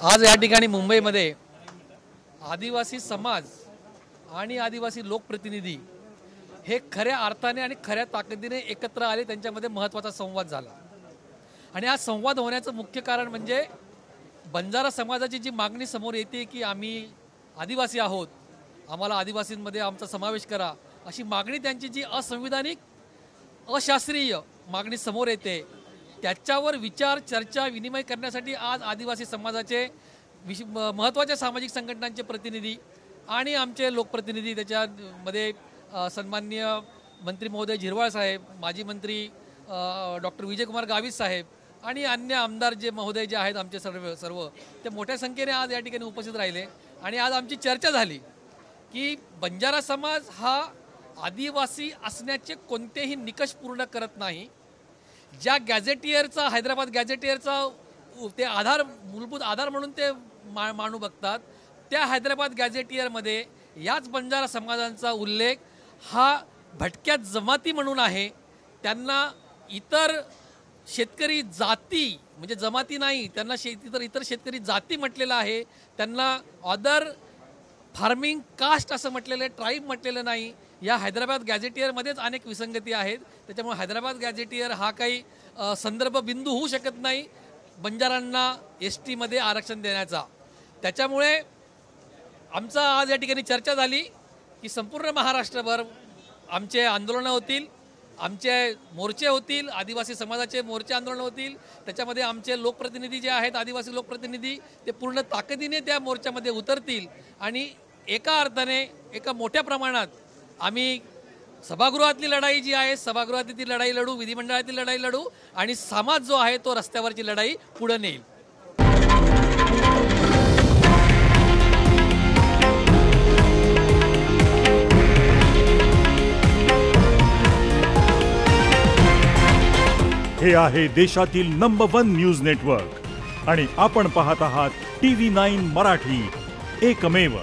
आज या ठिकाणी मुंबईमध्ये आदिवासी समाज आणि आदिवासी लोकप्रतिनिधी हे खऱ्या अर्थाने आणि खऱ्या ताकदीने एकत्र आले, त्यांच्यामध्ये महत्त्वाचा संवाद झाला। आणि हा संवाद होण्याचं मुख्य कारण म्हणजे बंजारा समाजाची जी मागणी समोर येते की आम्ही आदिवासी आहोत, आम्हाला आदिवासींमध्ये आमचा समावेश करा, अशी मागणी त्यांची जी असंविधानिक अशास्त्रीय मागणी समोर येते, त्याच्यावर विचार चर्चा विनिमय करण्यासाठी आज आदिवासी समाजाचे महत्त्वाच्या सामाजिक संघटनांचे प्रतिनिधी आणि आमचे लोकप्रतिनिधी, त्याच्यामध्ये सन्माननीय मंत्री महोदय झिरवाळ साहेब, माजी मंत्री डॉक्टर विजयकुमार गावित साहेब आणि अन्य आमदार जे महोदय जे आहेत आमचे सर्व ते मोठ्या संख्येने आज या ठिकाणी उपस्थित राहिले। आणि आज आमची चर्चा झाली की बंजारा समाज हा आदिवासी असण्याचे कोणतेही निकष पूर्ण करत नाही। ज्या गॅझेटियरचा, हैदराबाद गॅझेटियरचा ते आधार, मूलभूत आधार म्हणून ते मानू बघतात, त्या हैदराबाद गॅझेटियरमध्ये याच बंजारा समाजांचा उल्लेख हा भटक्या जमाती म्हणून आहे। त्यांना इतर शेतकरी जाती म्हणजे जमाती नाही, त्यांना इतर शेतकरी जाती म्हटलेलं आहे, त्यांना अदर फार्मिंग कास्ट असं म्हटलेलं आहे, ट्राईब म्हटलेलं नाही। या हैदराबाद गॅझेटियरमध्येच अनेक विसंगती आहेत, त्याच्यामुळे हैदराबाद गॅझेटियर हा काही संदर्भ बिंदू होऊ शकत नाही बंजारांना ST मध्ये आरक्षण देण्याचा। त्याच्यामुळे आमचा आज या ठिकाणी चर्चा झाली की संपूर्ण महाराष्ट्रभर आमचे आंदोलनं होतील, आमचे मोर्चे होतील, आदिवासी समाजाचे मोर्चे आंदोलन होतील। त्याच्यामध्ये आमचे लोकप्रतिनिधी जे आहेत, आदिवासी लोकप्रतिनिधी, ते पूर्ण ताकदीने त्या मोर्चामध्ये उतरतील आणि एका अर्थाने एका मोठ्या प्रमाणात आम्ही सभागृहातली लढाई जी आहे, सभागृहातली ती लढाई लढू, विधिमंडळातली लढाई लढू आणि समाज जो आहे तो रस्त्यावरची लढाई पुढे नेईल। हे आहे देशातील नंबर 1 न्यूज नेटवर्क आणि आपण पाहत आहात TV9 मराठी, एकमेव।